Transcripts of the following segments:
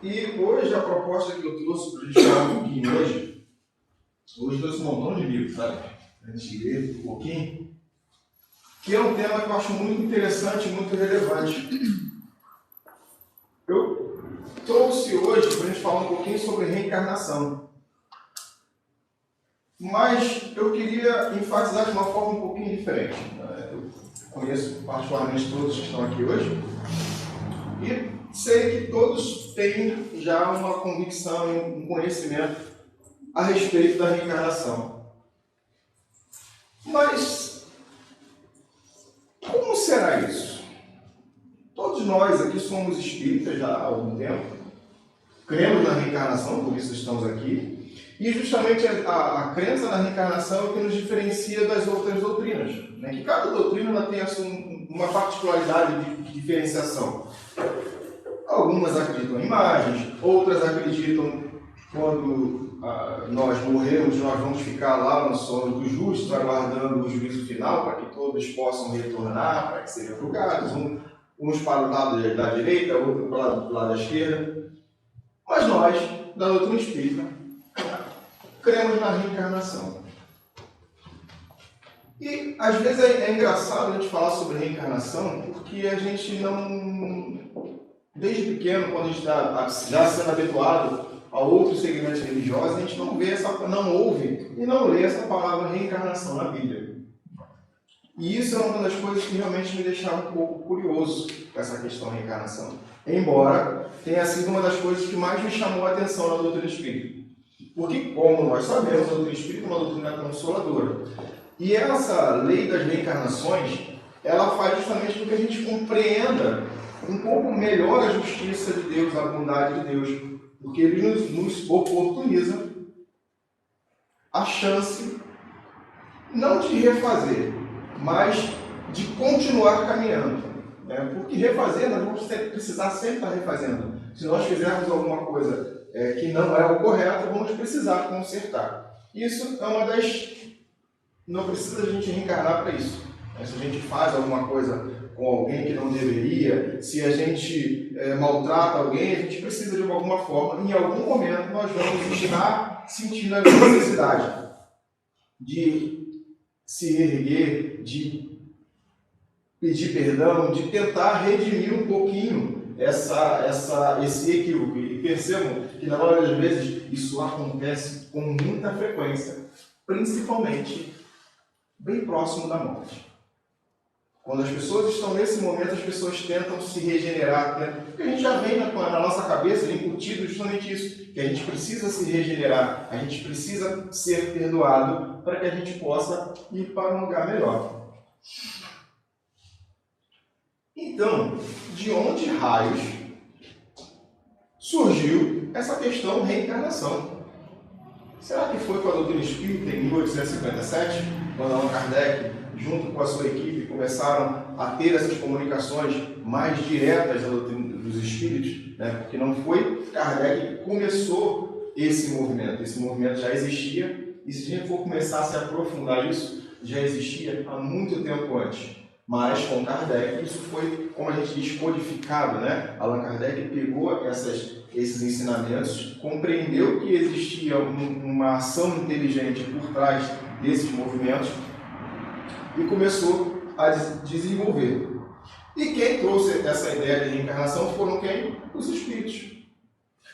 E hoje a proposta que eu trouxe para a gente falar um pouquinho hoje trouxe um montão de livros, sabe? Para a gente ler um pouquinho, que é um tema que eu acho muito interessante e muito relevante. Eu trouxe hoje para a gente falar um pouquinho sobre reencarnação. Mas eu queria enfatizar de uma forma um pouquinho diferente. Eu conheço particularmente todos que estão aqui hoje e sei que todos têm já uma convicção e um conhecimento a respeito da reencarnação. Mas como será isso? Todos nós aqui somos espíritas já há algum tempo, cremos na reencarnação, por isso estamos aqui. E justamente a crença na reencarnação é o que nos diferencia das outras doutrinas, né? Que cada doutrina ela tem uma particularidade de diferenciação. Algumas acreditam em imagens, outras acreditam quando nós morremos, nós vamos ficar lá no sono dos justos, aguardando o juízo final, para que todos possam retornar, para que sejam julgados, uns para o lado da direita, outros para o lado da esquerda. Mas nós, da doutrina espírita, cremos na reencarnação. E às vezes é engraçado a gente falar sobre reencarnação, porque a gente não, desde pequeno, quando a gente está já sendo habituado a outros segmentos religiosos, a gente não ouve e não lê essa palavra reencarnação na Bíblia. E isso é uma das coisas que realmente me deixava um pouco curioso com essa questão da reencarnação. Embora tenha sido uma das coisas que mais me chamou a atenção na doutrina espírita. Porque, como nós sabemos, a doutrina espírita é uma doutrina consoladora. E essa lei das reencarnações, ela faz justamente com que a gente compreenda um pouco melhor a justiça de Deus, a bondade de Deus. Porque ele nos oportuniza a chance, não de refazer, mas de continuar caminhando. Né? Porque refazer, nós vamos precisar sempre estar refazendo. Se nós fizermos alguma coisa que não é o correto, vamos precisar consertar. Isso é uma das... Não precisa a gente reencarnar para isso. Se a gente faz alguma coisa com alguém que não deveria, se a gente maltrata alguém, a gente precisa de alguma forma, em algum momento nós vamos estar sentindo a necessidade de se erguer, de pedir perdão, de tentar redimir um pouquinho esse equívoco. E percebam que na maioria das vezes isso acontece com muita frequência, principalmente bem próximo da morte. Quando as pessoas estão nesse momento, as pessoas tentam se regenerar, né? Porque a gente já vem na nossa cabeça incutido justamente isso, que a gente precisa se regenerar, a gente precisa ser perdoado para que a gente possa ir para um lugar melhor. Então, de onde raios surgiu essa questão reencarnação? Será que foi com a doutrina espírita em 1857, quando Allan Kardec, junto com a sua equipe, começaram a ter essas comunicações mais diretas da doutrina dos espíritos? Né? Porque não foi Kardec que começou esse movimento já existia, e se a gente for começar a se aprofundar isso, já existia há muito tempo antes. Mas com Kardec, isso foi, como a gente diz, codificado, né? Allan Kardec pegou esses ensinamentos, compreendeu que existia uma ação inteligente por trás desses movimentos e começou a desenvolver. E quem trouxe essa ideia de reencarnação foram quem? Os espíritos.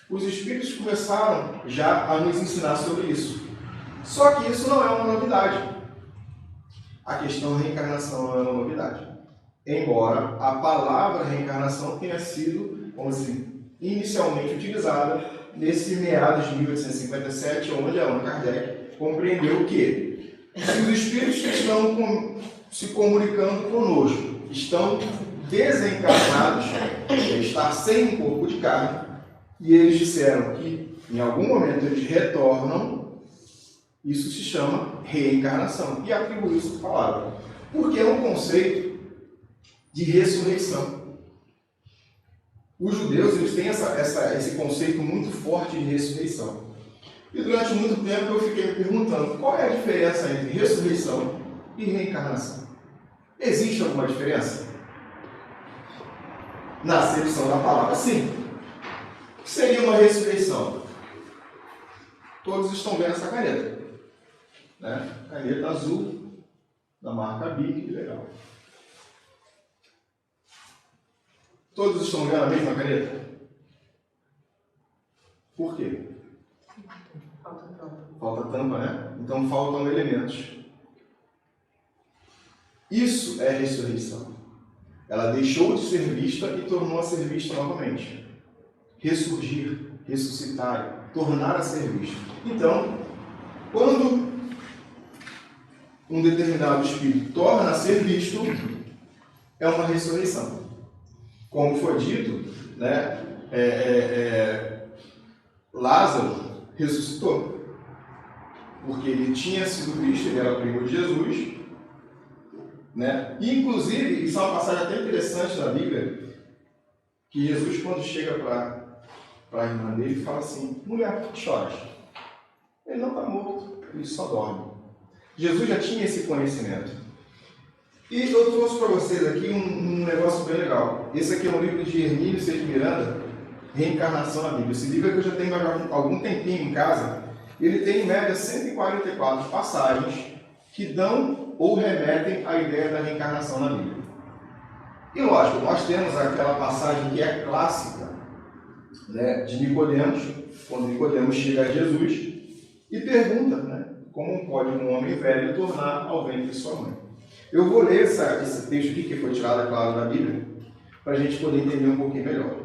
Os espíritos começaram já a nos ensinar sobre isso. Só que isso não é uma novidade. A questão da reencarnação não é uma novidade. Embora a palavra reencarnação tenha sido, vamos dizer, inicialmente utilizada nesse meados de 1857, onde Allan Kardec compreendeu que se os espíritos que estão se comunicando conosco estão desencarnados, estar sem um corpo de carne, e eles disseram que em algum momento eles retornam, isso se chama reencarnação, e atribuiu essa palavra, porque é um conceito de ressurreição. Os judeus eles têm esse conceito muito forte de ressurreição. E durante muito tempo eu fiquei me perguntando qual é a diferença entre ressurreição e reencarnação. Existe alguma diferença? Na acepção da palavra, sim. que seria uma ressurreição? Todos estão vendo essa caneta, né? Caneta azul, da marca Bic, legal. Todos estão vendo a mesma caneta? Por quê? Falta tampa. Falta tampa, né? Então faltam elementos. Isso é ressurreição. Ela deixou de ser vista e tornou a ser vista novamente. Ressurgir, ressuscitar, tornar a ser visto. Então, quando um determinado espírito torna a ser visto, é uma ressurreição. Como foi dito, né? Lázaro ressuscitou. Porque ele tinha sido visto, ele era primo de Jesus, né? E, inclusive, isso é uma passagem até interessante da Bíblia, que Jesus, quando chega para a irmã dele, fala assim: mulher, por que choras? Ele não está morto, ele só dorme. Jesus já tinha esse conhecimento. E eu trouxe para vocês aqui um negócio bem legal. Esse aqui é um livro de Hermínio C. de Miranda, Reencarnação na Bíblia. Esse livro que eu já tenho há algum tempinho em casa. Ele tem, em média, 144 passagens que dão ou remetem à ideia da reencarnação na Bíblia. E, lógico, nós temos aquela passagem que é clássica, né, de Nicodemos, quando Nicodemos chega a Jesus e pergunta, né, como pode um homem velho tornar ao ventre de sua mãe. Eu vou ler esse texto aqui, que foi tirado, é claro, da Bíblia, para a gente poder entender um pouquinho melhor.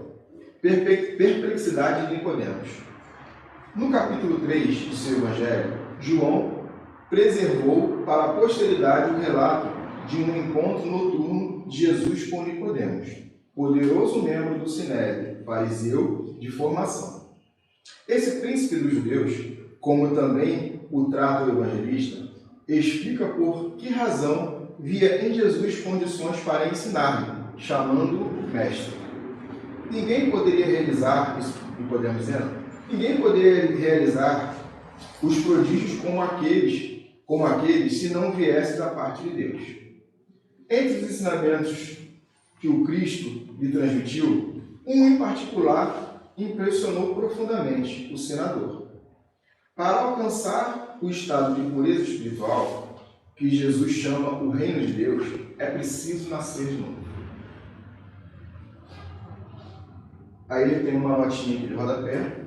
Perplexidade de Nicodemos. No capítulo 3 do seu Evangelho, João preservou para a posteridade o relato de um encontro noturno de Jesus com Nicodemos, poderoso membro do Sinédrio, fariseu de formação. Esse príncipe dos judeus, como também o trata o evangelista, explica por que razão via em Jesus condições para ensinar-lhe, chamando-o mestre. Ninguém poderia realizar, isso podemos dizer, ninguém poderia realizar os prodígios como aqueles se não viesse da parte de Deus. Entre os ensinamentos que o Cristo lhe transmitiu, um em particular impressionou profundamente o senador. Para alcançar o estado de pureza espiritual, que Jesus chama o reino de Deus, é preciso nascer de novo. Aí ele tem uma notinha aqui de rodapé.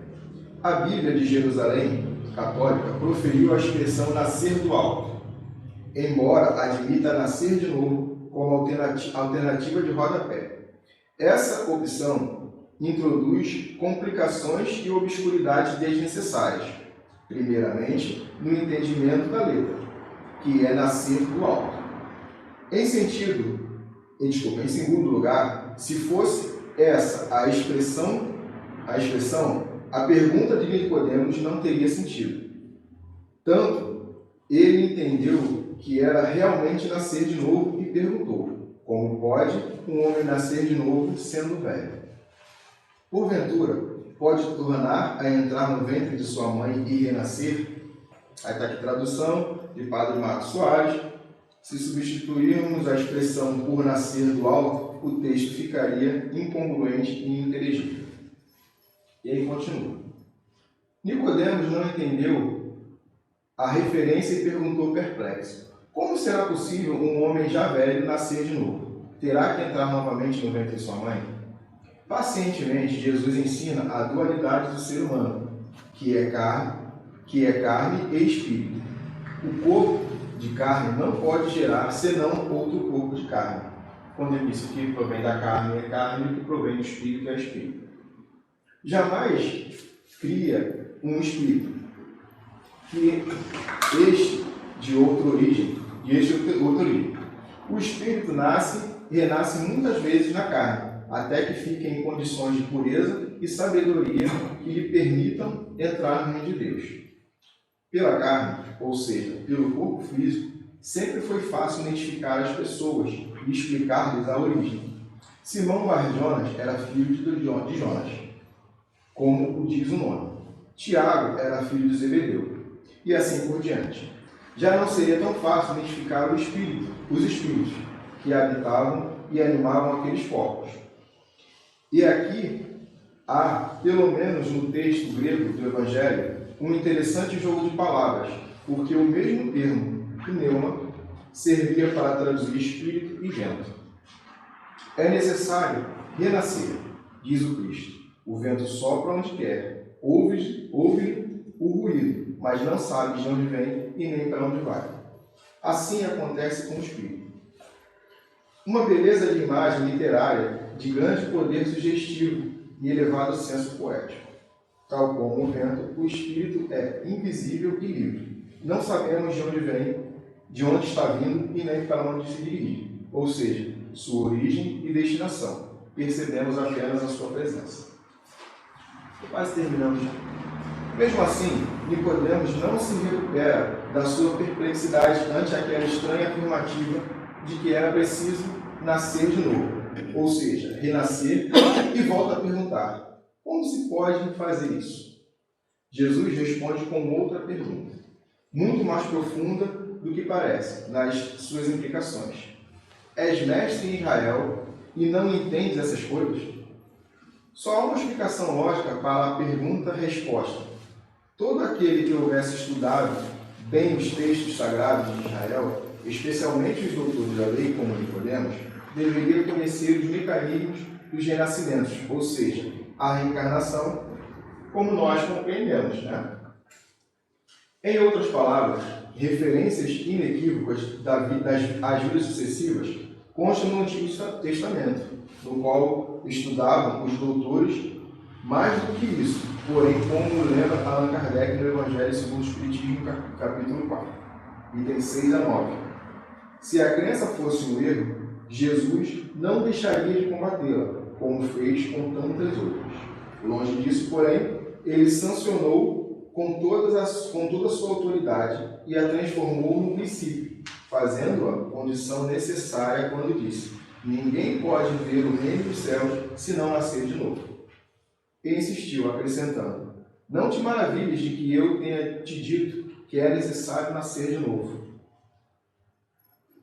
A Bíblia de Jerusalém, católica, proferiu a expressão nascer do alto, embora admita nascer de novo como alternativa de rodapé. Essa opção introduz complicações e obscuridades desnecessárias, primeiramente no entendimento da letra, que é nascer do alto. Em segundo lugar, se fosse essa a expressão, a pergunta de Nicodemos não teria sentido. Tanto, ele entendeu que era realmente nascer de novo e perguntou: como pode um homem nascer de novo sendo velho? Porventura, pode tornar a entrar no ventre de sua mãe e renascer? Aí está aqui a tradução de Padre Marcos Soares. Se substituirmos a expressão por nascer do alto, o texto ficaria incongruente e inteligível. E aí continua. Nicodemos não entendeu a referência e perguntou perplexo: como será possível um homem já velho nascer de novo? Terá que entrar novamente no ventre de sua mãe? Pacientemente, Jesus ensina a dualidade do ser humano, que é carne e espírito. O corpo de carne não pode gerar senão outro corpo de carne. Quando ele disse que provém da carne é carne, e que provém do espírito é espírito. Jamais cria um espírito que este de outra origem, O espírito nasce e renasce muitas vezes na carne, até que fique em condições de pureza e sabedoria que lhe permitam entrar no reino de Deus. Pela carne, ou seja, pelo corpo físico, sempre foi fácil identificar as pessoas e explicar-lhes a origem. Simão Bar-Jonas era filho de Jonas, como o diz o nome. Tiago era filho de Zebedeu, e assim por diante. Já não seria tão fácil identificar os espíritos que habitavam e animavam aqueles corpos. E aqui Há, pelo menos no texto grego do Evangelho, um interessante jogo de palavras, porque o mesmo termo, pneuma, servia para traduzir espírito e vento. É necessário renascer, diz o Cristo. O vento sopra onde quer, ouve o ruído, mas não sabe de onde vem e nem para onde vai. Assim acontece com o espírito. Uma beleza de imagem literária de grande poder sugestivo e elevado senso poético. Tal como o vento, o espírito é invisível e livre. Não sabemos de onde vem, de onde está vindo e nem para onde se dirige, ou seja, sua origem e destinação. Percebemos apenas a sua presença. Quase terminamos. Mesmo assim, Nicodemos não se recupera da sua perplexidade ante aquela estranha afirmativa de que era preciso nascer de novo, ou seja, renascer, e volta a perguntar: como se pode fazer isso? Jesus responde com outra pergunta, muito mais profunda do que parece, nas suas implicações. És mestre em Israel e não entendes essas coisas? Só há uma explicação lógica para a pergunta-resposta. Todo aquele que houvesse estudado bem os textos sagrados de Israel, especialmente os doutores da lei, como Nicodemos, deveria conhecer os mecanismos dos renascimentos, ou seja, a reencarnação, como nós compreendemos, né? Em outras palavras, referências inequívocas das vidas sucessivas constam no Antigo Testamento, no qual estudavam os doutores mais do que isso, porém, como lembra Allan Kardec no Evangelho segundo o Espiritismo, capítulo 4, itens 6 a 9. Se a crença fosse um erro, Jesus não deixaria de combatê-la, como fez com tantas outras. Longe disso, porém, ele sancionou com toda a sua autoridade e a transformou num princípio, fazendo-a condição necessária quando disse: ninguém pode ver o reino dos céus se não nascer de novo. E insistiu, acrescentando: não te maravilhes de que eu tenha te dito que é necessário nascer de novo.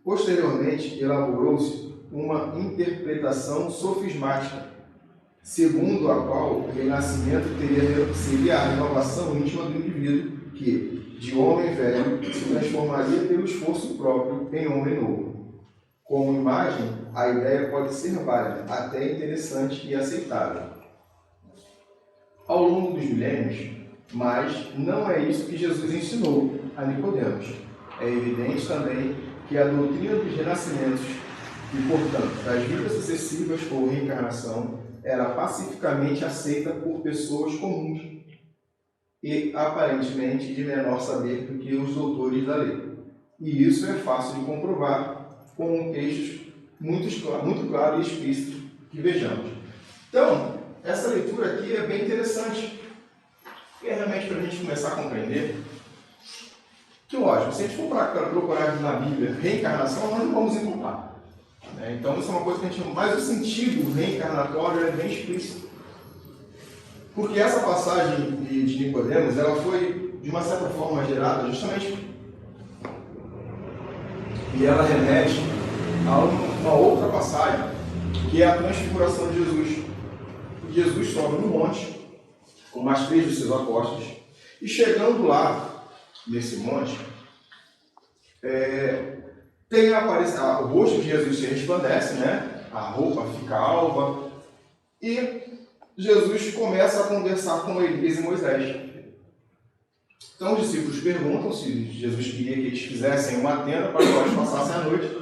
Posteriormente, elaborou-se uma interpretação sofismática, segundo a qual o renascimento seria a renovação íntima do indivíduo, que, de homem velho, se transformaria pelo esforço próprio em homem novo. Como imagem, a ideia pode ser válida, até interessante e aceitável ao longo dos milênios, mas não é isso que Jesus ensinou a Nicodemos. É evidente também que a doutrina dos renascimentos e, portanto, das vidas sucessivas ou reencarnação era pacificamente aceita por pessoas comuns e, aparentemente, de menor saber do que os doutores da lei. E isso é fácil de comprovar com textos muito claros e explícitos que vejamos. Então, essa leitura aqui é bem interessante, e é realmente para a gente começar a compreender que, lógico, se a gente for procurar na Bíblia reencarnação, nós não vamos encontrar. Então, isso é uma coisa que a gente... Mas o sentido reencarnatório é bem explícito. Porque essa passagem de Nicodemos, ela foi, de uma certa forma, gerada justamente... E ela remete a uma outra passagem, que é a transfiguração de Jesus. Jesus sobe no monte, com mais 3 dos seus apóstolos, e chegando lá, nesse monte, tem o rosto de Jesus se resplandece, né? A roupa fica alva, e Jesus começa a conversar com Elias e Moisés. Então os discípulos perguntam se Jesus queria que eles fizessem uma tenda para que eles passassem a noite,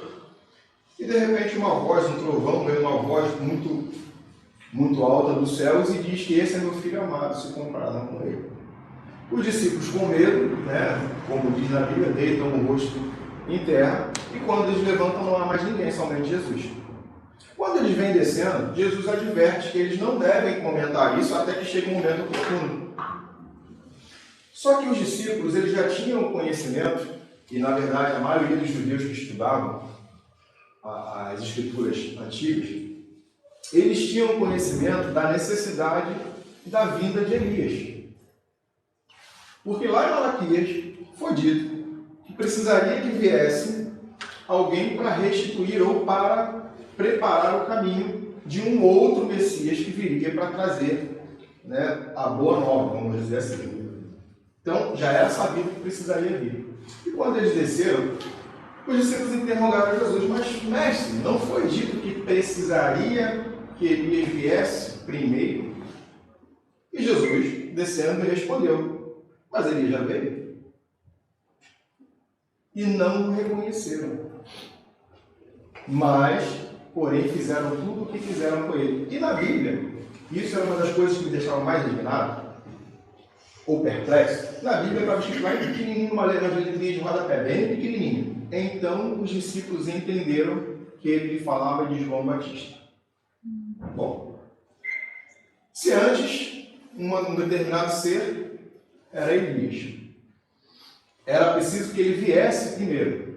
e de repente uma voz, um trovão, vem uma voz muito alta dos céus e diz que esse é meu filho amado, se comprazam com ele. Os discípulos, com medo, né, como diz na Bíblia, deitam o rosto em terra, e quando eles levantam não há mais ninguém, somente Jesus. Quando eles vêm descendo, Jesus adverte que eles não devem comentar isso até que chegue um momento oportuno. Só que os discípulos eles já tinham conhecimento, e na verdade a maioria dos judeus que estudavam as escrituras antigas, eles tinham conhecimento da necessidade da vinda de Elias. Porque lá em Malaquias foi dito que precisaria que viesse alguém para restituir ou para preparar o caminho de um outro Messias que viria para trazer né, a boa nova, vamos dizer assim. Então, já era sabido que precisaria vir. E quando eles desceram, os discípulos interrogaram Jesus, mas, mestre, não foi dito que precisaria que Elias viesse primeiro? E Jesus, descendo, respondeu, mas Elias já veio. E não o reconheceram. Mas, porém, fizeram tudo o que fizeram com ele. E na Bíblia, isso era uma das coisas que me deixava mais indignado, ou perplexo. Na Bíblia estava escrito lá em pequenininho, uma letrinha de rodapé, bem pequenininho. Então, os discípulos entenderam que ele falava de João Batista. Bom, se antes um determinado ser era Elias, era preciso que ele viesse primeiro.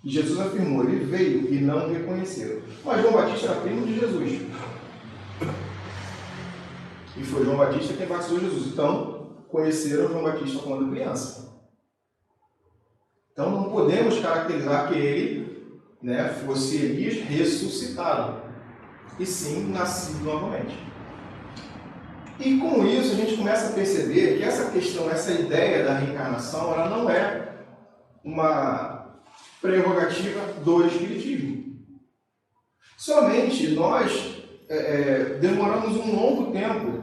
E Jesus afirmou, ele veio e não o reconheceram. Mas João Batista era primo de Jesus. E foi João Batista quem batizou Jesus. Então, conheceram João Batista quando criança. Então, não podemos caracterizar que ele, né, fosse Elias ressuscitado. E sim, nascido novamente. E com isso, a gente começa a perceber que essa questão, essa ideia da reencarnação, ela não é uma prerrogativa do Espiritismo. Somente nós demoramos um longo tempo,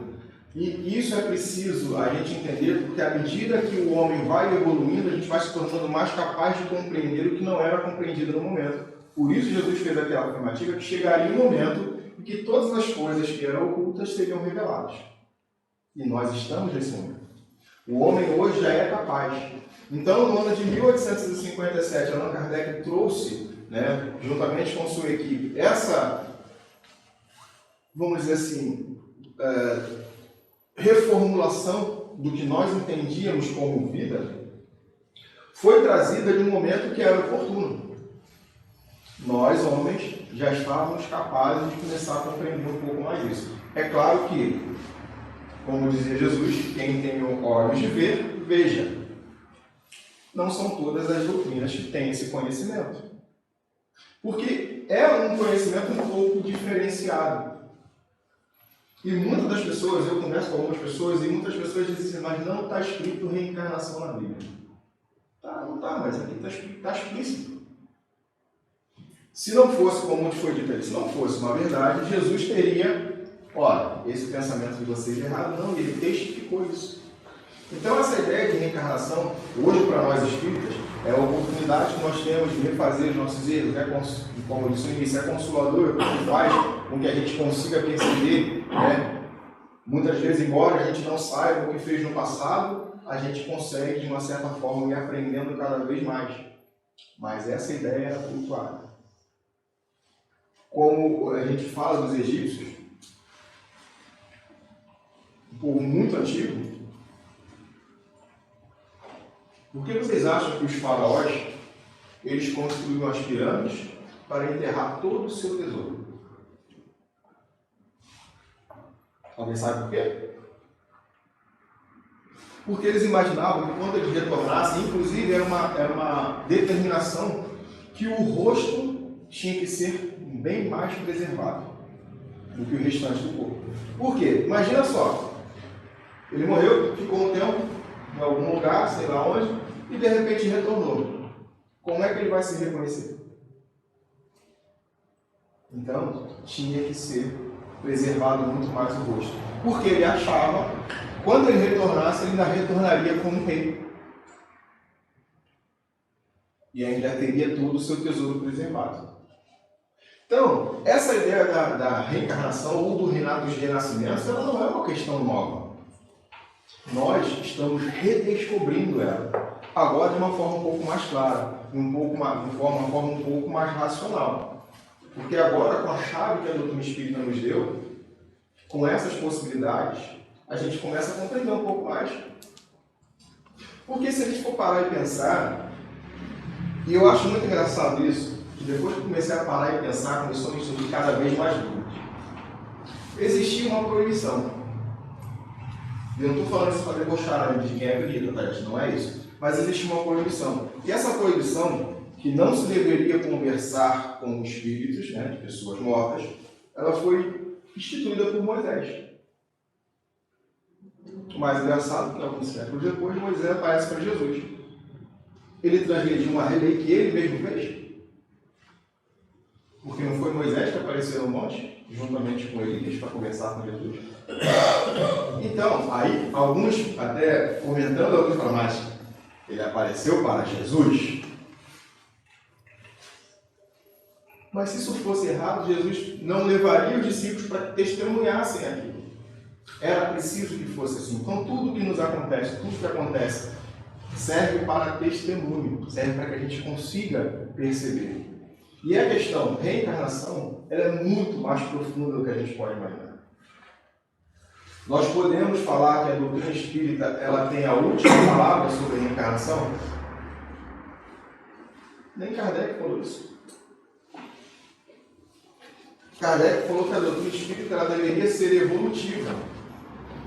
e isso é preciso a gente entender, porque à medida que o homem vai evoluindo, a gente vai se tornando mais capaz de compreender o que não era compreendido no momento. Por isso Jesus fez aquela afirmativa que chegaria um momento em que todas as coisas que eram ocultas seriam reveladas. E nós estamos nesse momento. O homem hoje já é capaz. Então, no ano de 1857, Allan Kardec trouxe, né, juntamente com sua equipe, essa, vamos dizer assim, reformulação do que nós entendíamos como vida, foi trazida de um momento que era oportuno. Nós, homens, já estávamos capazes de começar a compreender um pouco mais isso. É claro que, como dizia Jesus, quem tem olhos de ver, veja. Não são todas as doutrinas que têm esse conhecimento. Porque é um conhecimento um pouco diferenciado. E muitas das pessoas, eu converso com algumas pessoas, e muitas pessoas dizem assim, mas não está escrito reencarnação na Bíblia. Tá, não está, mas aqui está explícito. Se não fosse, como foi dito ali, se não fosse uma verdade, Jesus teria, olha, esse pensamento de vocês é errado, não, ele testificou isso. Então essa ideia de reencarnação, hoje para nós espíritas, é a oportunidade que nós temos de refazer os nossos erros, como eu disse no início, é consolador, porque faz com que a gente consiga perceber, né? Muitas vezes, embora a gente não saiba o que fez no passado, a gente consegue, de uma certa forma, ir aprendendo cada vez mais. Mas essa ideia era cultuada. Como a gente fala dos egípcios, um povo muito antigo, por que vocês acham que os faraós, eles construíram as pirâmides para enterrar todo o seu tesouro? Alguém sabe por quê? Porque eles imaginavam que quando eles retornassem, inclusive era uma determinação que o rosto tinha que ser bem mais preservado do que o restante do corpo. Por quê? Imagina só, ele morreu, ficou um tempo em algum lugar, sei lá onde, e de repente retornou. Como é que ele vai se reconhecer? Então, tinha que ser preservado muito mais o rosto. Porque ele achava, quando ele retornasse, ele ainda retornaria como rei. E ainda teria todo o seu tesouro preservado. Então, essa ideia da reencarnação ou do renascimento, ela não é uma questão nova. Nós estamos redescobrindo ela. Agora de uma forma um pouco mais clara, uma forma um pouco mais racional. Porque agora, com a chave que a doutrina espírita nos deu, com essas possibilidades, a gente começa a compreender um pouco mais. Porque se a gente for parar e pensar, e eu acho muito engraçado isso, que depois que comecei a parar e pensar, começou a me surgir cada vez mais dúvidas. Existia uma proibição. Eu não estou falando isso para debochar de quem acredita, tá, gente? Não é isso. Mas existe uma proibição. E essa proibição, que não se deveria conversar com espíritos, né, de pessoas mortas, ela foi instituída por Moisés. O mais engraçado é que alguns séculos depois, Moisés aparece para Jesus. Ele transgrediu uma lei que ele mesmo fez. Porque não foi Moisés que apareceu no monte, juntamente com Elias, para conversar com Jesus. Então, aí, alguns, até comentando alguns falam, mas ele apareceu para Jesus. Mas se isso fosse errado, Jesus não levaria os discípulos para que testemunhassem aquilo. Era preciso que fosse assim. Então, tudo que nos acontece, tudo que acontece, serve para testemunho, serve para que a gente consiga perceber. E a questão reencarnação, ela é muito mais profunda do que a gente pode imaginar. Nós podemos falar que a doutrina espírita ela tem a última palavra sobre a reencarnação? Nem Kardec falou isso. Kardec falou que a doutrina espírita ela deveria ser evolutiva.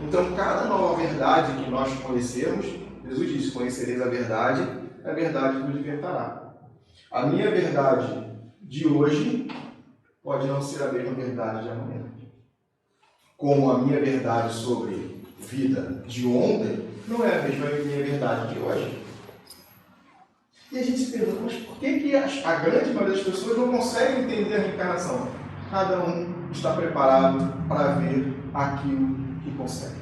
Então, cada nova verdade que nós conhecemos, Jesus disse, conhecereis a verdade vos libertará. A minha verdade de hoje pode não ser a mesma verdade de amanhã. Como a minha verdade sobre vida de ontem não é a mesma minha verdade de hoje. E a gente se pergunta, mas por que a grande maioria das pessoas não consegue entender a reencarnação? Cada um está preparado para ver aquilo que consegue.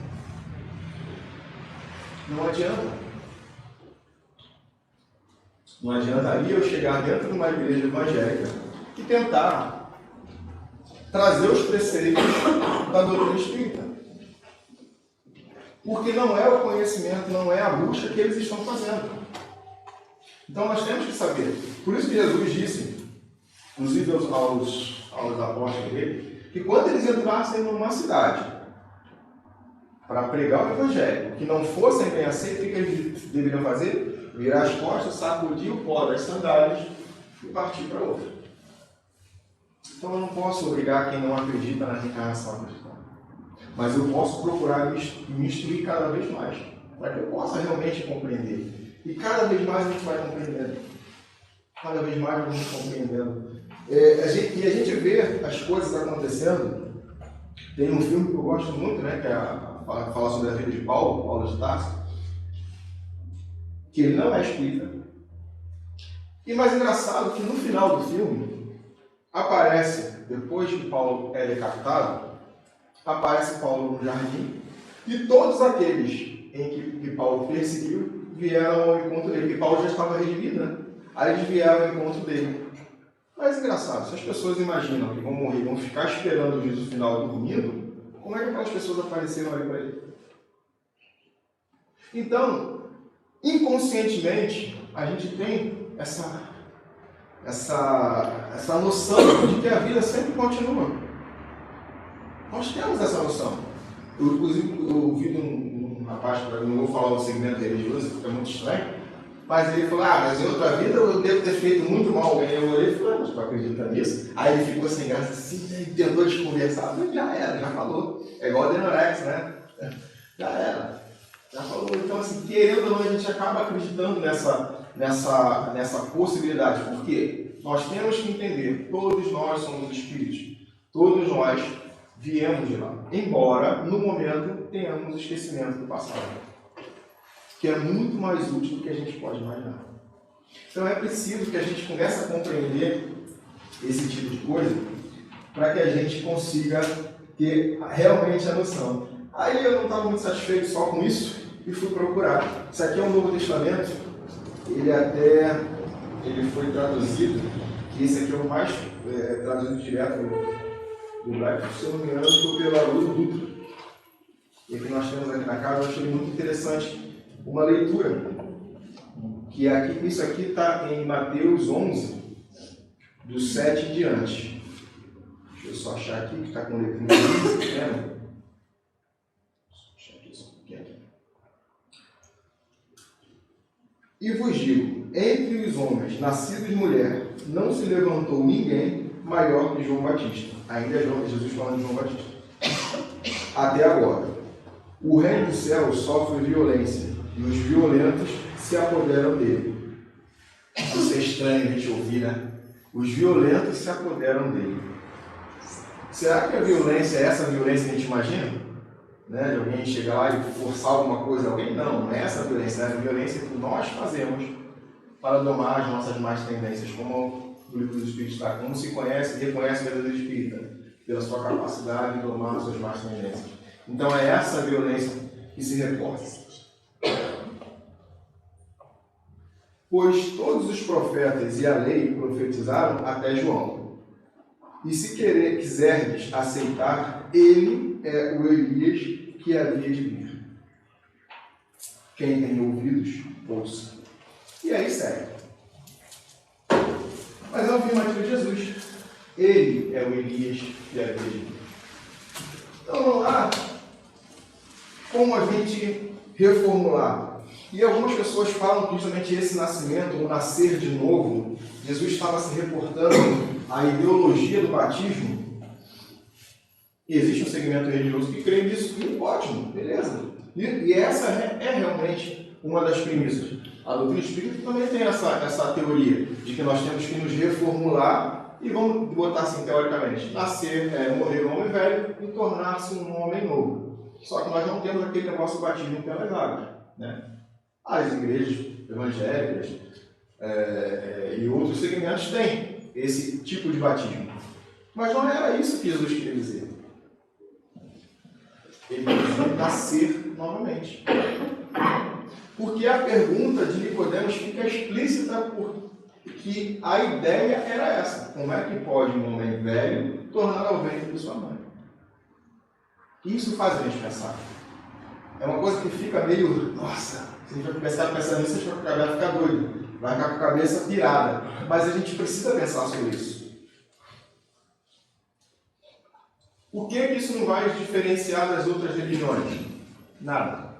Não adianta. Não adiantaria eu chegar dentro de uma igreja evangélica e tentar trazer os preceitos da doutrina espírita. Porque não é o conhecimento, não é a busca que eles estão fazendo. Então nós temos que saber. Por isso que Jesus disse, inclusive aos apóstolos dele, que quando eles entrassem numa cidade para pregar o evangelho, que não fossem bem aceitos, o que eles deveriam fazer? Virar as costas, sacudir o pó das sandálias e partir para outra. Então eu não posso obrigar quem não acredita na reencarnação a acreditar. Mas eu posso procurar me instruir cada vez mais, para que eu possa realmente compreender. E cada vez mais a gente vai compreendendo. Cada vez mais vamos compreendendo. E a gente vê as coisas acontecendo. Tem um filme que eu gosto muito, né, que fala sobre a vida de Paulo de Tarso, que ele não é espírita. E mais engraçado que no final do filme, aparece, depois que Paulo é decapitado, aparece Paulo no jardim, e todos aqueles em que Paulo perseguiu vieram ao encontro dele, porque Paulo já estava redimido, né? Aí eles vieram ao encontro dele. Mas engraçado, se as pessoas imaginam que vão morrer, vão ficar esperando o juízo final dormindo, como é que aquelas pessoas apareceram ali para ele? Então, inconscientemente, a gente tem essa noção de que a vida sempre continua. Nós temos essa noção. Eu, inclusive, ouvi um rapaz, não vou falar do segmento religioso, fica muito estranho, mas ele falou, mas em outra vida eu devo ter feito muito mal. Eu olhei e falei, mas tu acredita nisso? Aí ele ficou sem graça assim, tentou desconversar, mas já era, já falou. É igual a Denorex, né? Já era. Já falou. Então, assim, querendo ou não, a gente acaba acreditando nessa possibilidade. Por quê? Nós temos que entender, todos nós somos espíritos. Todos nós viemos de lá. Embora, no momento, tenhamos esquecimento do passado. Que é muito mais útil do que a gente pode imaginar. Então, é preciso que a gente comece a compreender esse tipo de coisa para que a gente consiga ter realmente a noção. Aí eu não estava muito satisfeito só com isso e fui procurar. Isso aqui é um Novo Testamento, ele foi traduzido, que esse aqui é o mais traduzido direto do hebraico, se eu não me engano, foi pelo Haroldo Dutra. E que nós temos aqui na casa, eu achei muito interessante uma leitura, que aqui, isso aqui está em Mateus 11, do 7 em diante. Deixa eu só achar aqui, que está com letrinha pequena. E vos digo, entre os homens nascidos de mulher, não se levantou ninguém maior que João Batista. Ainda é Jesus falando de João Batista. Até agora. O reino dos céus sofre violência, e os violentos se apoderam dele. Isso é estranho a gente ouvir, né? Os violentos se apoderam dele. Será que a violência é essa violência que a gente imagina? Né? De alguém chegar lá e forçar alguma coisa a alguém? Não, não é essa a violência. É a violência que nós fazemos para domar as nossas más tendências, como o livro dos Espíritos está. Como se conhece e reconhece o verdadeiro espírita? Pela sua capacidade de domar as suas más tendências. Então é essa violência que se reporta. Pois todos os profetas e a lei profetizaram até João. E se quiserdes aceitar, ele é o Elias que havia de vir. Quem tem ouvidos, ouça. E aí segue. Mas é a afirmativa de Jesus. Ele é o Elias que havia de vir. Então vamos lá. Como a gente reformular? E algumas pessoas falam que justamente esse nascimento, o nascer de novo, Jesus estava se reportando à ideologia do batismo. E existe um segmento religioso que crê nisso, e ótimo, beleza. E essa é realmente uma das premissas. A doutrina espírita também tem essa teoria de que nós temos que nos reformular e vamos botar assim, teoricamente, nascer, morrer um homem velho e tornar-se um homem novo. Só que nós não temos aquele negócio do batismo pelas águas, né? As igrejas evangélicas e outros segmentos têm esse tipo de batismo. Mas não era isso que Jesus queria dizer. Ele queria nascer novamente. Porque a pergunta de Nicodemos fica explícita porque a ideia era essa. Como é que pode um homem velho tornar ao ventre de sua mãe? Isso faz a gente pensar. É uma coisa que fica meio... Nossa, se a gente vai começar a pensar nisso, a gente vai ficar doido. Vai ficar com a cabeça pirada. Mas a gente precisa pensar sobre isso. O que isso não vai diferenciar das outras religiões? Nada.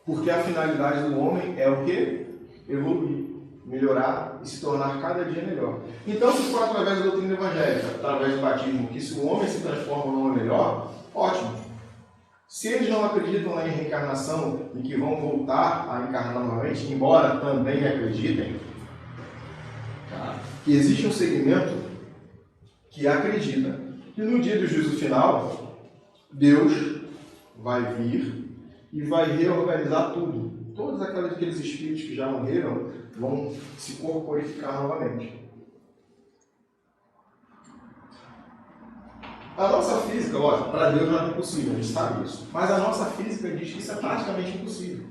Porque a finalidade do homem é o quê? Evoluir, melhorar e se tornar cada dia melhor. Então, se for através da doutrina evangélica, através do batismo, que se o homem se transforma num homem melhor, ótimo. Se eles não acreditam na reencarnação e que vão voltar a encarnar novamente, embora também acreditem, tá? Que existe um segmento que acredita que no dia do juízo final, Deus vai vir e vai reorganizar tudo. Todos aqueles espíritos que já morreram vão se corporificar novamente. A nossa física, lógico, para Deus não é impossível, a gente sabe isso. Mas a nossa física diz que isso é praticamente impossível.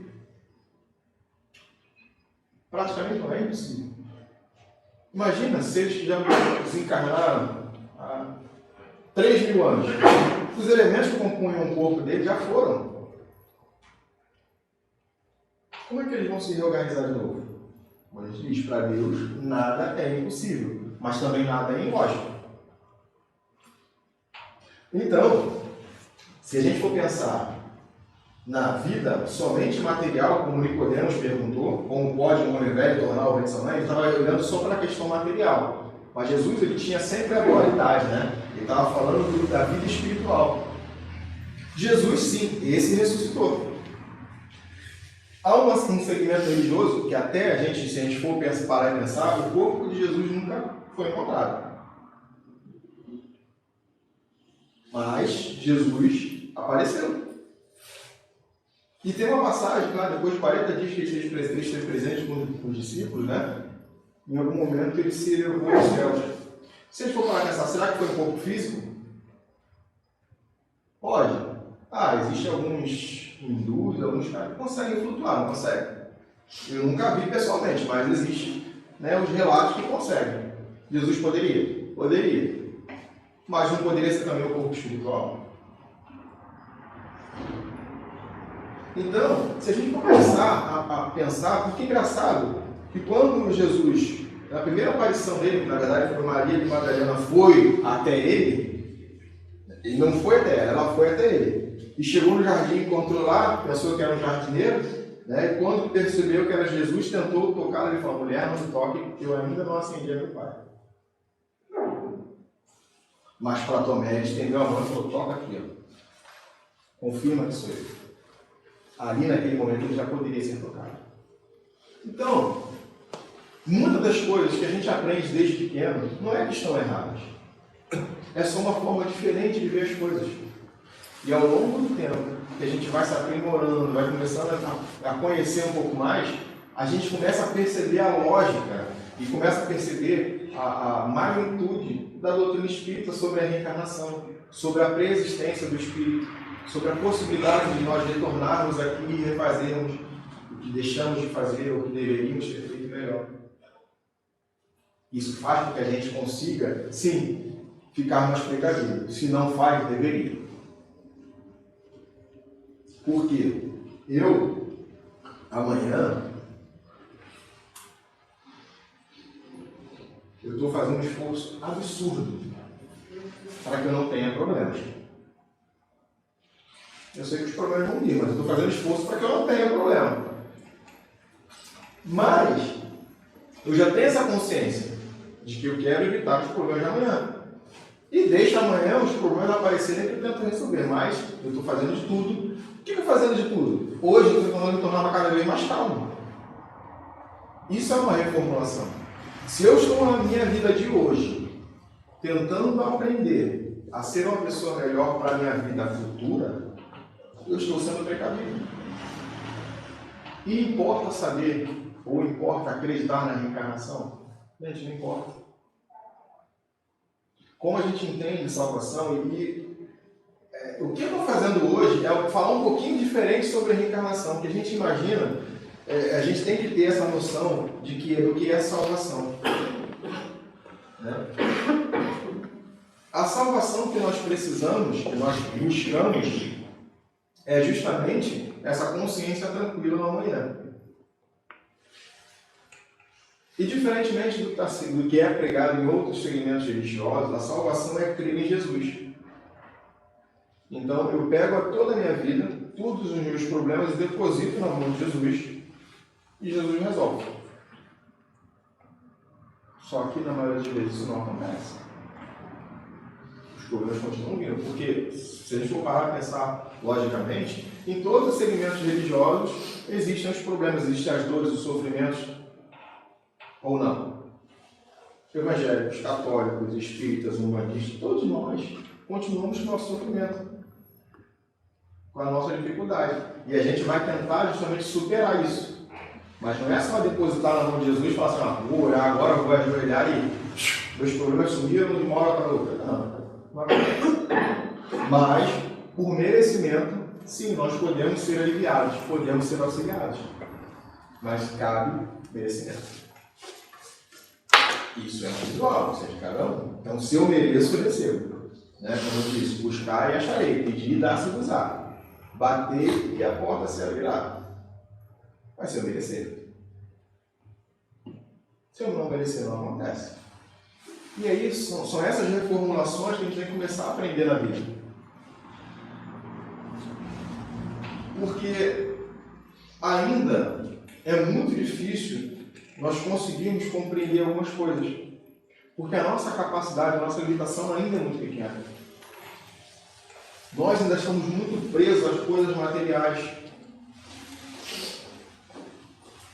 Praticamente não é impossível. Imagina se eles já desencarnaram há 3.000 anos. Os elementos que compunham o corpo dele já foram. Como é que eles vão se reorganizar de novo? Como a gente diz, para Deus nada é impossível, mas também nada é ilógico. Então, se a gente for pensar na vida somente material, como Nicodemos perguntou, como pode um homem velho tornar o ventre de sua mãe, ele estava olhando só para a questão material. Mas Jesus ele tinha sempre a dualidade, né? Ele estava falando da vida espiritual. Jesus, sim, esse ressuscitou. Há um segmento religioso que até a gente, se a gente for parar e pensar, o corpo de Jesus nunca foi encontrado. Mas Jesus apareceu. E tem uma passagem, claro, depois de 40 dias que ele esteve presente com os discípulos, né? Em algum momento ele se elevou aos céus. Se a gente for parar e pensar, será que foi um corpo físico? Pode. Existem alguns hindus, alguns caras que conseguem flutuar, não conseguem. Eu nunca vi pessoalmente, mas existem, né, os relatos que conseguem. Jesus poderia? Poderia. Mas não poderia ser também o corpo espiritual? Então, se a gente for começar a pensar, porque é engraçado que quando Jesus, na primeira aparição dele, que na verdade foi Maria de Madalena, foi até ele não foi até ela foi até ele. E chegou no jardim, encontrou lá, pensou que era um jardineiro, né? E quando percebeu que era Jesus, tentou tocar, ele falou: mulher, não me toque, eu ainda não acendi a meu pai. Mas para Tomé, ele estendeu a mão e falou: toca aqui, ó. Confirma que sou eu. Ali naquele momento ele já poderia ser tocado. Então, muitas das coisas que a gente aprende desde pequeno não é que estão erradas. É só uma forma diferente de ver as coisas. E ao longo do tempo, que a gente vai se aprimorando, vai começando a conhecer um pouco mais, a gente começa a perceber a lógica e começa a perceber a magnitude da doutrina espírita sobre a reencarnação, sobre a preexistência do espírito, sobre a possibilidade de nós retornarmos aqui e refazermos o que deixamos de fazer ou o que deveríamos ter feito melhor. Isso faz com que a gente consiga, sim, ficar mais precavido. Se não faz, deveria. Porque eu, amanhã, eu estou fazendo um esforço absurdo para que eu não tenha problemas. Eu sei que os problemas vão vir, mas eu estou fazendo esforço para que eu não tenha problema. Mas eu já tenho essa consciência de que eu quero evitar os problemas de amanhã. E deixo amanhã os problemas aparecerem que eu tento resolver. Mas eu estou fazendo de tudo. O que eu estou fazendo de tudo? Hoje eu estou tentando me tornar cada vez mais calmo. Isso é uma reformulação. Se eu estou na minha vida de hoje tentando aprender a ser uma pessoa melhor para a minha vida futura, eu estou sendo precavido. E importa saber, ou importa acreditar na reencarnação? Gente, não importa. Como a gente entende salvação o que eu estou fazendo hoje é falar um pouquinho diferente sobre a reencarnação, porque a gente imagina, a gente tem que ter essa noção do que é salvação. Né? A salvação que nós precisamos, que nós buscamos, é justamente essa consciência tranquila no amanhã. E diferentemente do que é pregado em outros segmentos religiosos, a salvação é crer em Jesus. Então eu pego toda a minha vida, todos os meus problemas e deposito na mão de Jesus e Jesus resolve. Só que na maioria das vezes isso não acontece. Os problemas continuam vindo, porque se a gente for parar a pensar logicamente, em todos os segmentos religiosos existem os problemas, existem as dores, os sofrimentos, ou não. Evangélicos, católicos, espíritas, umbandistas, todos nós continuamos com o nosso sofrimento, com a nossa dificuldade. E a gente vai tentar justamente superar isso. Mas não é só depositar na mão de Jesus e falar assim, vou orar agora, vou ajoelhar e meus problemas sumiram de uma hora para outra. Não acontece. Mas, por merecimento, sim, nós podemos ser aliviados, podemos ser auxiliados. Mas cabe merecimento. Isso é individual, você é de cada um. Então, se eu mereço, eu recebo. Né? Como eu disse, buscar e acharei, pedir e dar-se-vos-á. Bater e a porta será virada. Mas se eu merecer. Se eu não merecer, não acontece. E aí, são essas reformulações que a gente tem que começar a aprender na vida. Porque ainda é muito difícil nós conseguirmos compreender algumas coisas. Porque a nossa capacidade, a nossa limitação ainda é muito pequena. Nós ainda estamos muito presos às coisas materiais.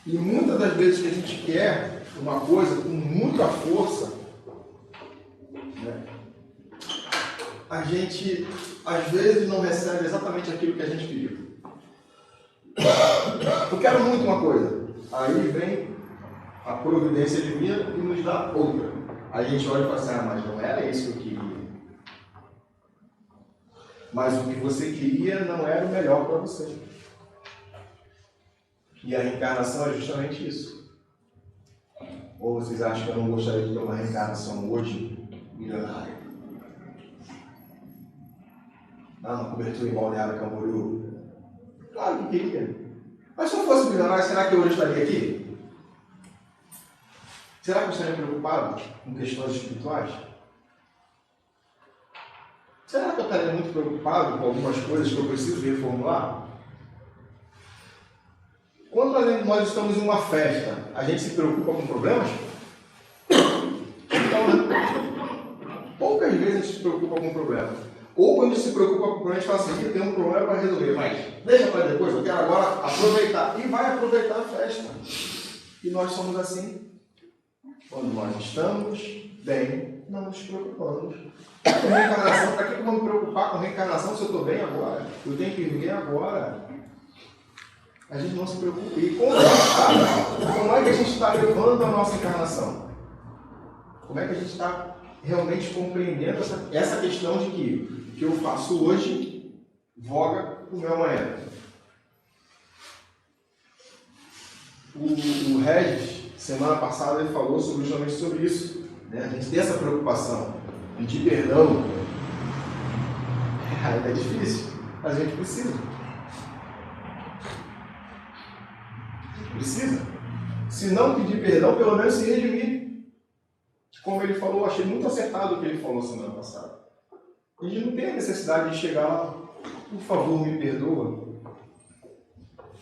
E muitas das vezes que a gente quer uma coisa com muita força, né, a gente às vezes não recebe exatamente aquilo que a gente pediu. Eu quero muito uma coisa. Aí vem a providência divina e nos dá outra. Aí a gente olha e fala assim, mas não era isso que eu queria. Mas o que você queria não era o melhor para você. E a reencarnação é justamente isso. Ou vocês acham que eu não gostaria de ter uma reencarnação hoje milionária? Uma cobertura em Balneário Camboriú? Claro que queria. Mas se eu fosse milionário, será que eu hoje estaria aqui? Será que eu estaria preocupado com questões espirituais? Será que eu estaria muito preocupado com algumas coisas que eu preciso reformular? Quando nós estamos em uma festa, a gente se preocupa com problemas? Então, né? Poucas vezes a gente se preocupa com problemas. Ou quando a gente se preocupa com problemas, a gente fala assim, tem um problema para resolver, mas deixa para depois, eu quero agora aproveitar. E vai aproveitar a festa. E nós somos assim. Quando nós estamos bem, não nos preocupamos. Com reencarnação, para que eu vou me preocupar com reencarnação se eu estou bem agora? Eu tenho que viver agora. A gente não se preocupa. E como é que a gente está levando a nossa encarnação? Como é que a gente está realmente compreendendo essa questão de que o que eu faço hoje voga o meu amanhã? O Regis, semana passada, ele falou justamente sobre isso. Né? A gente tem essa preocupação, pedir perdão. Ainda é difícil, mas a gente precisa. Precisa. Se não pedir perdão, pelo menos se redimir. Como ele falou, achei muito acertado o que ele falou semana passada. A gente não tem a necessidade de chegar lá, por favor, me perdoa.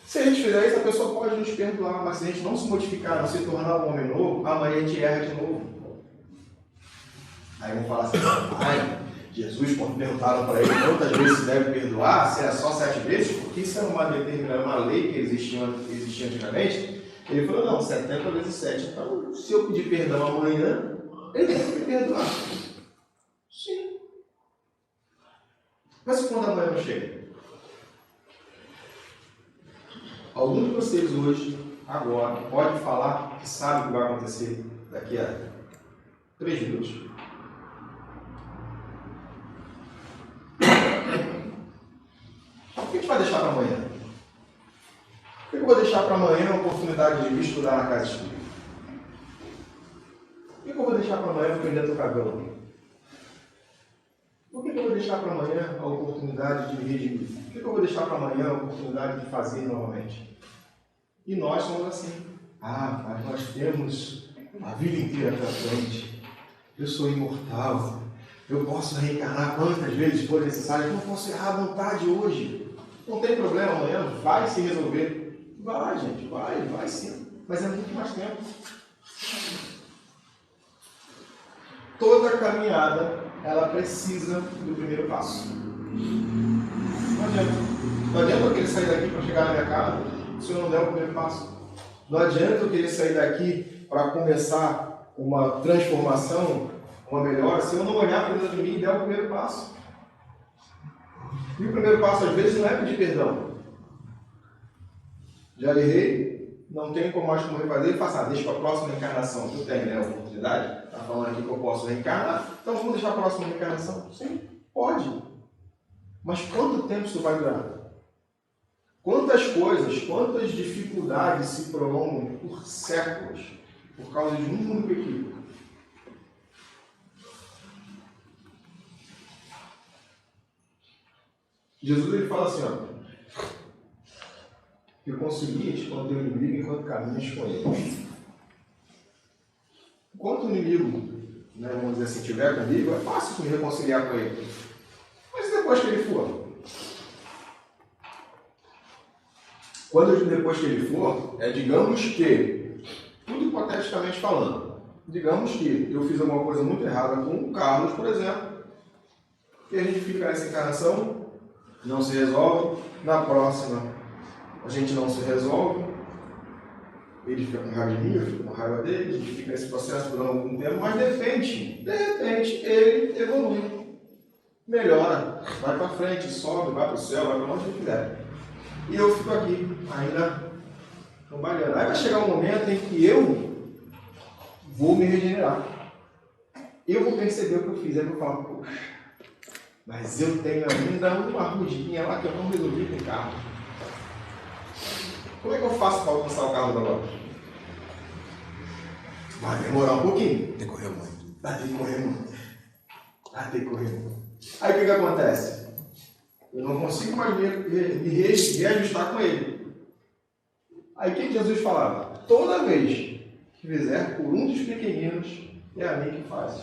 Se a gente fizer isso, a pessoa pode nos perdoar, mas se a gente não se modificar, não se tornar um homem novo, amanhã a gente erra de novo. Aí vão falar assim, Jesus, quando perguntaram para ele quantas vezes se deve perdoar, se era só 7 vezes, porque isso era uma determinada uma lei que existia antigamente, ele falou, não, 70 vezes 7. Então, se eu pedir perdão amanhã, ele tem que me perdoar. Sim. Mas quando amanhã não chega? Algum de vocês hoje, agora, pode falar que sabe o que vai acontecer daqui a 3 minutos? O que a gente vai deixar para amanhã? Por que eu vou deixar para amanhã a oportunidade de estudar na casa espírita? Por que eu vou deixar para amanhã aprender a tocar violão? Por que eu vou deixar para amanhã a oportunidade de me redimir? Por que eu vou deixar para amanhã a oportunidade de fazer novamente? E nós somos assim. Mas nós temos a vida inteira pela frente. Eu sou imortal. Eu posso reencarnar quantas vezes for necessário. Eu não posso errar à vontade hoje. Não tem problema, amanhã vai se resolver. Vai, gente, vai sim. Mas é muito mais tempo. Toda caminhada, ela precisa do primeiro passo. Não adianta. Não adianta eu querer sair daqui para chegar na minha casa se eu não der o primeiro passo. Não adianta eu querer sair daqui para começar uma transformação, uma melhora, se eu não olhar para dentro de mim e der o primeiro passo. E o primeiro passo, às vezes, não é pedir perdão. Já errei, não tenho como mais como refazer, deixa para a próxima encarnação. Tu tem, né, a oportunidade? Está falando aqui que eu posso reencarnar, então vamos deixar a próxima reencarnação? Sim, pode. Mas quanto tempo isso vai durar? Quantas coisas, quantas dificuldades se prolongam por séculos por causa de um único equívoco? Jesus ele fala assim, que concilies com o teu inimigo enquanto caminhas com ele. Enquanto o inimigo, vamos dizer assim, estiver comigo, é fácil me reconciliar com ele. Mas depois que ele for? Depois que ele for, digamos que, tudo hipoteticamente falando, digamos que eu fiz alguma coisa muito errada com o Carlos, por exemplo, e a gente fica nessa encarnação, não se resolve, na próxima a gente não se resolve, ele fica com raiva de mim, eu fico com raiva dele, a gente fica nesse processo por algum tempo, mas de repente ele evolui, melhora, vai para frente, sobe, vai para o céu, vai para onde ele quiser. E eu fico aqui, ainda trabalhando. Aí vai chegar um momento em que eu vou me regenerar. Eu vou perceber o que eu fiz, aí eu vou falar, poxa, mas eu tenho ainda uma rudinha lá que eu não resolvi com o carro. Como é que eu faço para alcançar o carro da loja? Vai demorar um pouquinho. Tem que correr muito. Vai ter que correr muito. Aí o que acontece? Eu não consigo mais me reajustar com ele. Aí o que Jesus falava? Toda vez que fizer por um dos pequeninos, é a mim que faz.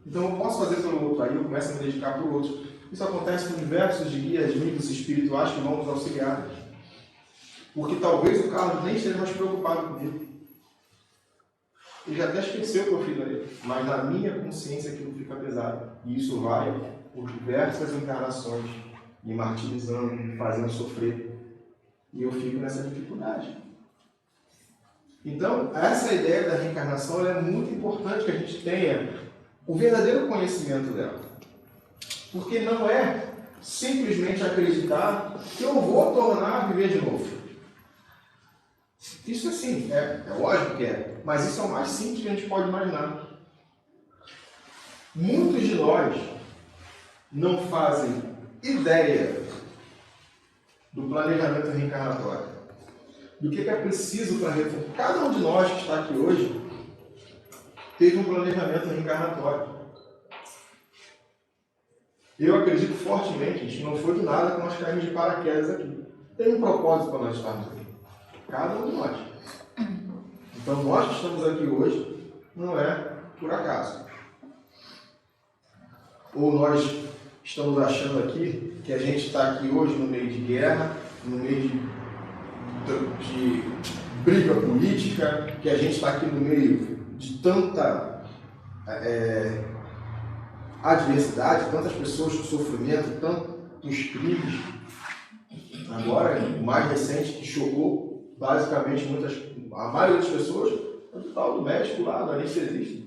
Então eu posso fazer pelo outro, aí eu começo a me dedicar para o outro. Isso acontece com diversos guias, amigos espirituais que vão nos auxiliar. Porque talvez o Carlos nem esteja mais preocupado comigo. Ele já até esqueceu o que eu fiz ali. Mas na minha consciência aquilo fica pesado. E isso vai por diversas encarnações, me martirizando, me fazendo sofrer. E eu fico nessa dificuldade. Então, essa ideia da reencarnação é muito importante que a gente tenha o verdadeiro conhecimento dela. Porque não é simplesmente acreditar que eu vou tornar a viver de novo. Isso assim, é lógico que é, mas isso é o mais simples que a gente pode imaginar. Muitos de nós não fazem ideia do planejamento reencarnatório, do que é preciso para reformar. Cada um de nós que está aqui hoje teve um planejamento reencarnatório. Eu acredito fortemente, a gente não foi do nada que nós caímos de paraquedas aqui. Tem um propósito para nós estarmos aqui. Cada um de nós. Então nós que estamos aqui hoje não é por acaso. Ou nós estamos achando aqui que a gente está aqui hoje no meio de guerra, no meio de briga política, que a gente está aqui no meio de tanta adversidade, tantas pessoas com sofrimento, tantos crimes. Agora, o mais recente que chocou basicamente a maioria das pessoas é o tal do médico lá, do anestesista.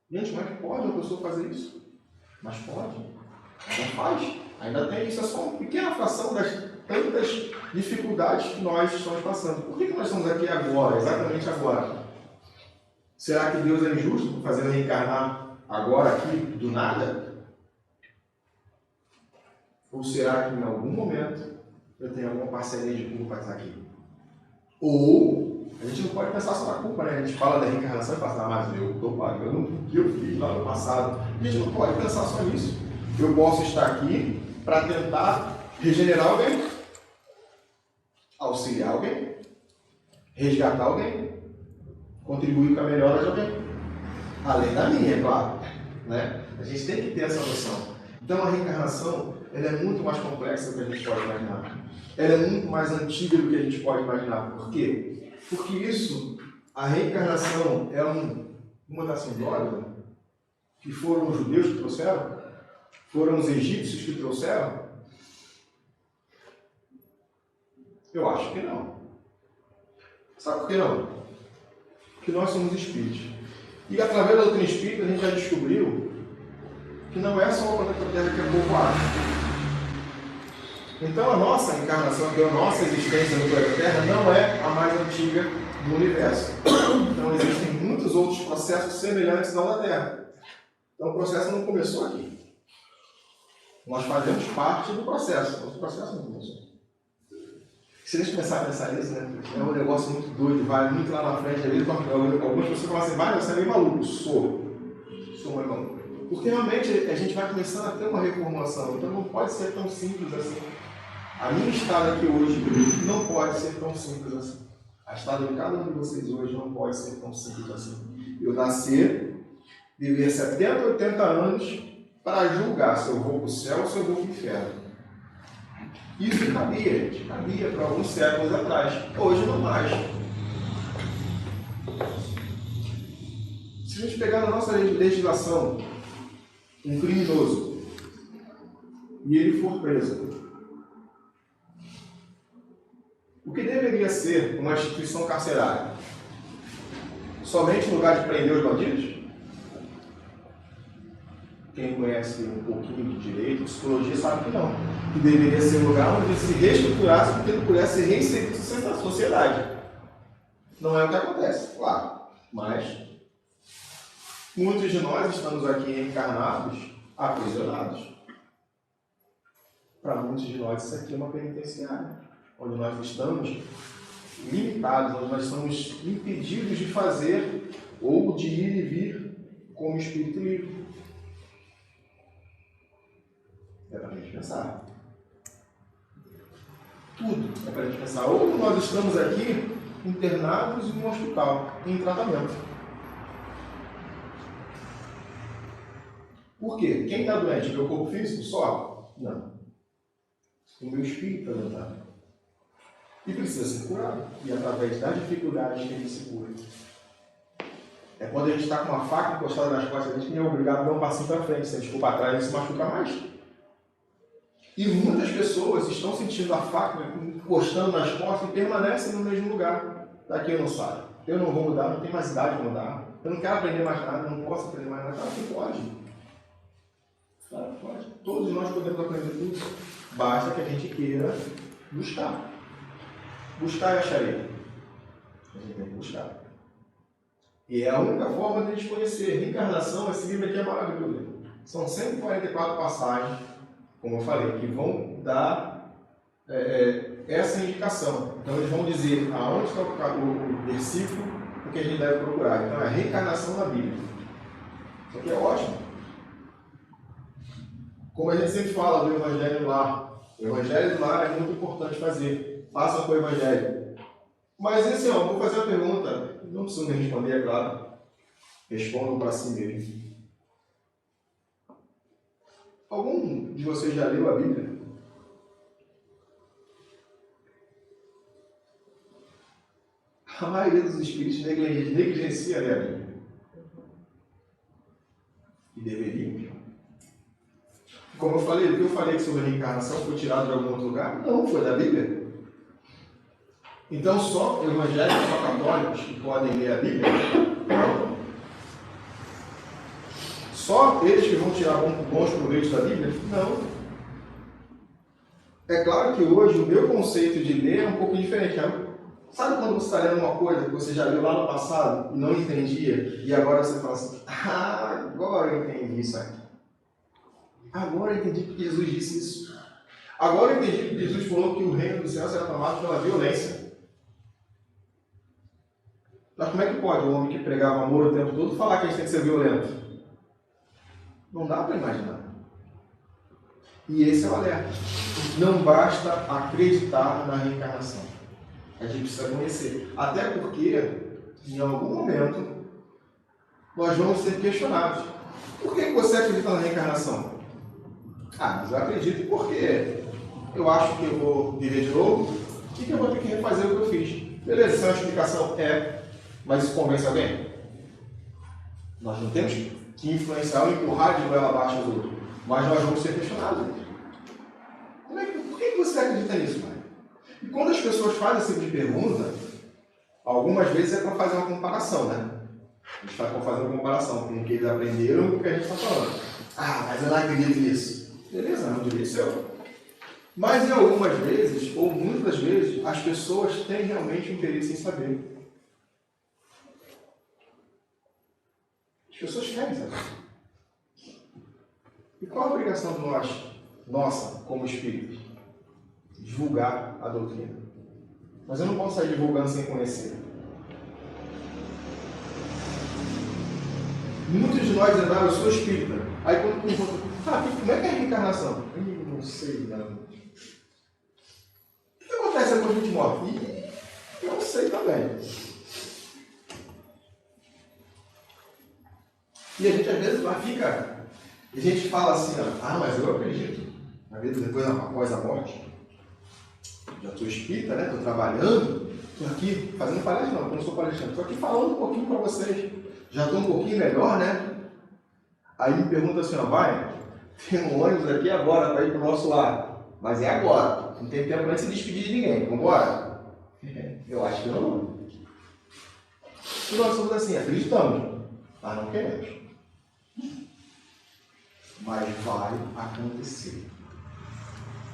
Gente, como é que pode uma pessoa fazer isso? Mas pode. Ainda faz. Ainda tem isso. É só uma pequena fração das tantas dificuldades que nós estamos passando. Por que nós estamos aqui agora, exatamente agora? Será que Deus é injusto por fazer reencarnar agora aqui, do nada? Ou será que em algum momento eu tenho alguma parceria de culpa para estar aqui? Ou a gente não pode pensar só na culpa, né? A gente fala da reencarnação e fala, mas eu estou pagando o que eu fiz lá no passado. A gente não pode pensar só nisso. Eu posso estar aqui para tentar regenerar alguém, auxiliar alguém, resgatar alguém, contribuir com a melhora de alguém. Além da minha, é claro. Né? A gente tem que ter essa noção. Então a reencarnação ela é muito mais complexa do que a gente pode imaginar. Ela é muito mais antiga do que a gente pode imaginar. Por quê? Porque isso, a reencarnação é uma das simbólicas que foram os judeus que trouxeram, foram os egípcios que trouxeram. Eu acho que não. Sabe por que não? Porque nós somos espíritos. E através da doutrina espírita a gente já descobriu que não é só o planeta Terra que é povoado. Então a nossa encarnação, a nossa existência no planeta Terra não é a mais antiga do universo. Então existem muitos outros processos semelhantes ao da Terra. Então o processo não começou aqui. Nós fazemos parte do processo, mas o processo não começou. Se a gente começar a pensar nisso, né? É um negócio muito doido, vai muito lá na frente. Algumas pessoas falam assim, vai, você é meio maluco. Sou meio maluco. Porque realmente a gente vai começando a ter uma reformulação, então não pode ser tão simples assim. A minha estada aqui hoje não pode ser tão simples assim. A estada de cada um de vocês hoje não pode ser tão simples assim. Eu nascer, viver 70, 80 anos para julgar se eu vou para o céu ou se eu vou para o inferno. Isso cabia para alguns séculos atrás. Hoje não mais. Se a gente pegar na nossa legislação um criminoso e ele for preso, o que deveria ser uma instituição carcerária? Somente um lugar de prender os bandidos? Quem conhece um pouquinho de direito, psicologia, sabe que não. Que deveria ser um lugar onde ele se reestruturasse para que ele pudesse ser reinserido na sociedade. Não é o que acontece, claro. Mas muitos de nós estamos aqui encarnados, aprisionados. Para muitos de nós isso aqui é uma penitenciária, onde nós estamos limitados, onde nós estamos impedidos de fazer ou de ir e vir como espírito livre. É para a gente pensar. Tudo é para a gente pensar. Ou nós estamos aqui internados em um hospital, em tratamento. Por quê? Quem está doente? O meu corpo físico só? Não. O meu espírito está doente. E precisa ser curado. E através das dificuldades que ele se cura. É quando a gente está com uma faca encostada nas costas, a gente não é obrigado a dar um passinho para frente. Se a gente for para trás, a gente se machuca mais. E muitas pessoas estão sentindo a faca encostando nas costas e permanecem no mesmo lugar. Daqui eu não saio. Eu não vou mudar, não tenho mais idade para mudar. Eu não quero aprender mais nada, eu não posso aprender mais nada. Claro que pode. Claro que pode. Todos nós podemos aprender tudo. Basta que a gente queira buscar. Buscar e acharei. A gente tem que buscar. E é a única forma de a gente conhecer. Reencarnação, esse livro aqui é maravilhoso. São 144 passagens, como eu falei, que vão dar essa indicação. Então eles vão dizer aonde está o versículo, o que a gente deve procurar. Então é a reencarnação na Bíblia. Isso aqui é ótimo. Como a gente sempre fala do Evangelho no Lar. O Evangelho no Lar é muito importante fazer. Faça com o Evangelho. Mas assim, ó, vou fazer uma pergunta. Não precisa me responder, é claro. Respondam para si mesmo. Algum de vocês já leu a Bíblia? A maioria dos espíritos negligencia ler a Bíblia. E deveriam. Como eu falei, o que eu falei sobre a reencarnação foi tirado de algum outro lugar? Não, foi da Bíblia. Então só evangélicos, só católicos que podem ler a Bíblia? Não. Só eles que vão tirar bons proveitos da Bíblia? Não. É claro que hoje o meu conceito de ler é um pouco diferente. Sabe quando você está lendo uma coisa que você já leu lá no passado e não entendia, e agora você fala assim, agora eu entendi isso aqui. Agora eu entendi porque Jesus disse isso. Agora eu entendi porque Jesus falou que o reino dos céus será tomado pela violência. Mas como é que pode um homem que pregava amor o tempo todo falar que a gente tem que ser violento? Não dá para imaginar. E esse é o alerta. Não basta acreditar na reencarnação. A gente precisa conhecer. Até porque, em algum momento, nós vamos ser questionados. Por que você acredita na reencarnação? Mas eu acredito porque eu acho que eu vou viver de novo e que eu vou ter que refazer o que eu fiz. Beleza, isso é uma explicação? Mas isso convence alguém? Nós não temos que influenciar ou empurrar de goela abaixo os outros. Mas nós vamos ser questionados. Por que você acredita nisso, pai? E quando as pessoas fazem esse tipo de pergunta, algumas vezes é para fazer uma comparação, né? A gente faz para fazer uma comparação com o que eles aprenderam e com o que a gente está falando. Mas eu não acredito nisso. Beleza, não direito seu. Mas em algumas vezes, ou muitas vezes, as pessoas têm realmente interesse em saber. As pessoas querem saber. E qual a obrigação de nossa, como espíritos? Divulgar a doutrina. Mas eu não posso sair divulgando sem conhecer. Muitos de nós dizem, eu sou espírita. Aí quando perguntam, como é que é a reencarnação? Eu não sei, não. O que acontece depois que a gente morre? Eu não sei também. E a gente às vezes fica, a gente fala assim, mas eu acredito na vida depois, após a morte. Já estou espírita, né? Estou trabalhando, estou aqui fazendo palestra, não, eu não sou palestrante, estou aqui falando um pouquinho para vocês. Já estou um pouquinho melhor, né? Aí me pergunta assim, vai, tem um ônibus aqui agora para ir para o nosso lar. Mas é agora, não tem tempo para se despedir de ninguém, vamos embora? Eu acho que não. E nós somos assim, acreditamos, mas não queremos. Mas vai acontecer.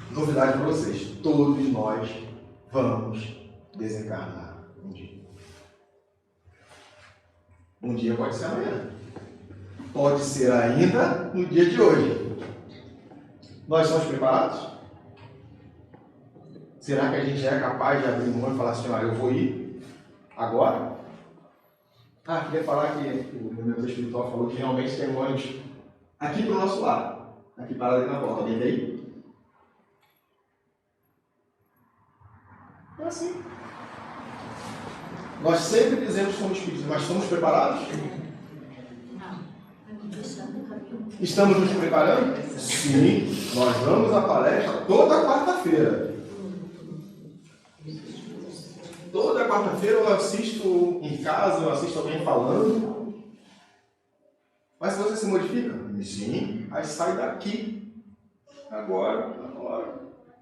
Novidade para vocês, todos nós vamos desencarnar um dia. Um dia pode ser amanhã. Pode ser ainda no dia de hoje. Nós estamos preparados? Será que a gente é capaz de abrir mão e falar assim, eu vou ir agora? Queria falar que o meu mentor espiritual falou que realmente tem um ônibus aqui para o nosso lado. Aqui parado aqui na porta. Alguém tem aí? É assim. Nós sempre dizemos que somos espíritos, mas estamos preparados? Estamos nos preparando? Sim, nós vamos à palestra toda quarta-feira. Toda quarta-feira eu assisto em casa, eu assisto alguém falando. Mas se você se modifica? Sim, aí sai daqui. Agora.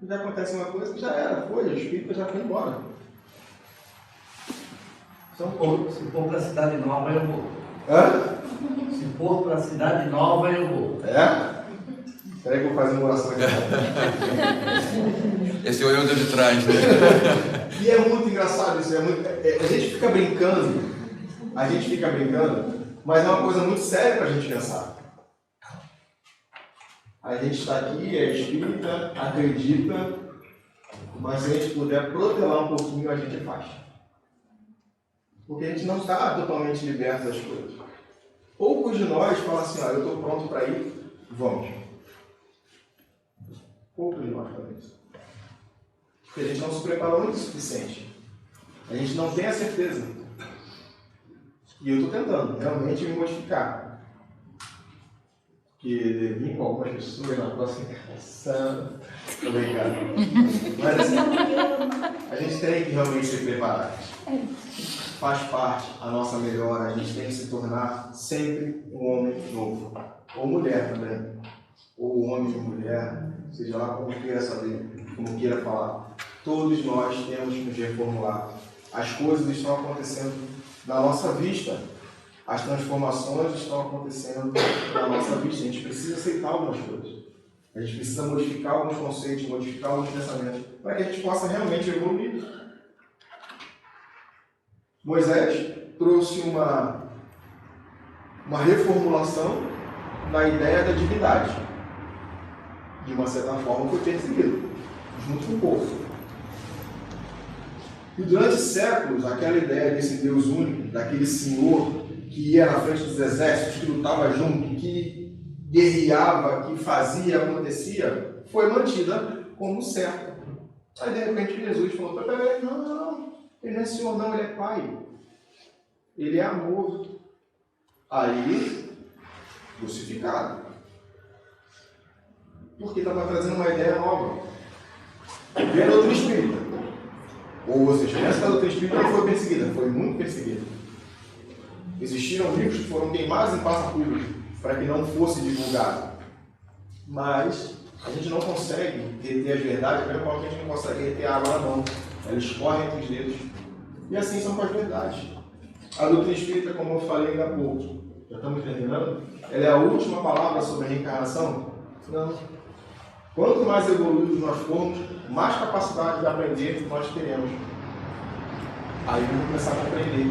Já acontece uma coisa que já era, foi, o espírito já foi embora. Se for para a cidade nova, eu vou. Hã? Se for para a cidade nova, eu vou. É? Espera aí que eu vou fazer uma oração aqui. Esse é o eu de trás, né? E é muito engraçado isso. A gente fica brincando, mas é uma coisa muito séria para a gente pensar. A gente está aqui, é espírita, acredita, mas se a gente puder protelar um pouquinho, a gente faz. Porque a gente não está totalmente liberto das coisas. Poucos de nós falam assim, eu estou pronto para ir, vamos. Poucos de nós falam isso. Porque a gente não se preparou muito o suficiente. A gente não tem a certeza. E eu estou tentando realmente me modificar. Que vim com algumas pessoas na próxima encarnação. Tô brincando. Mas assim, a gente tem que realmente se preparar. Faz parte a nossa melhora, a gente tem que se tornar sempre um homem novo. Ou mulher também. Ou homem e mulher, seja lá como queira saber, como queira falar. Todos nós temos que nos reformular. As coisas estão acontecendo na nossa vista. As transformações estão acontecendo na nossa vista. A gente precisa aceitar algumas coisas. A gente precisa modificar alguns conceitos, modificar alguns pensamentos, para que a gente possa realmente evoluir. Moisés trouxe uma reformulação na ideia da divindade. De uma certa forma foi perseguido, junto com o povo. E durante séculos, aquela ideia desse Deus único, daquele Senhor que ia na frente dos exércitos, que lutava junto, que guerreava, que fazia, acontecia, foi mantida como certa. Aí de repente Jesus falou, peraí, não, ele não é Senhor não, ele é Pai. Ele é amor. Aí, crucificado. Porque estava trazendo uma ideia nova. Vem a doutrina espírita. Ou seja, essa doutrina espírita não foi perseguida, foi muito perseguida. Existiram livros que foram queimados em praça pública para que não fosse divulgado. Mas a gente não consegue reter as verdades, mesmo como a gente não consegue reter a água na mão. Elas escorrem entre os dedos. E assim são com as verdades. A doutrina espírita, como eu falei ainda há pouco, já estamos terminando, ela é a última palavra sobre a reencarnação? Não. Quanto mais evoluídos nós formos, mais capacidade de aprender nós teremos. Aí vamos começar a compreender.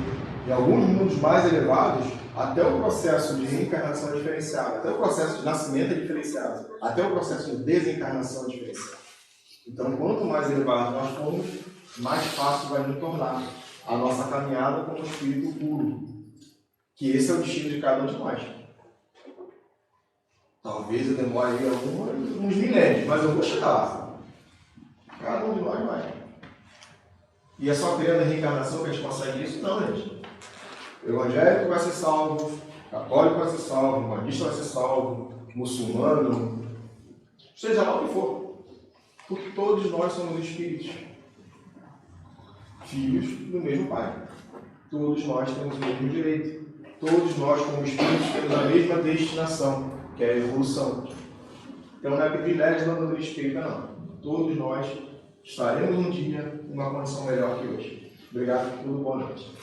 Em alguns mundos mais elevados, até o processo de reencarnação é diferenciado, até o processo de nascimento é diferenciado, até o processo de desencarnação é diferenciado. Então, quanto mais elevado nós formos, mais fácil vai nos tornar a nossa caminhada como espírito puro. Que esse é o destino de cada um de nós. Talvez eu demore aí uns milênios, mas eu vou chegar lá. Cada um de nós vai. E é só criando a reencarnação que a gente consegue isso? Não, gente. O evangélico vai ser salvo, o católico vai ser salvo, o budista vai ser salvo, o muçulmano, seja lá o que for. Porque todos nós somos espíritos, filhos do mesmo Pai. Todos nós temos o mesmo direito. Todos nós, como espíritos, temos a mesma destinação, que é a evolução. Então não é privilégio da doutrina espírita, não. Todos nós estaremos um dia numa condição melhor que hoje. Obrigado por tudo, boa noite.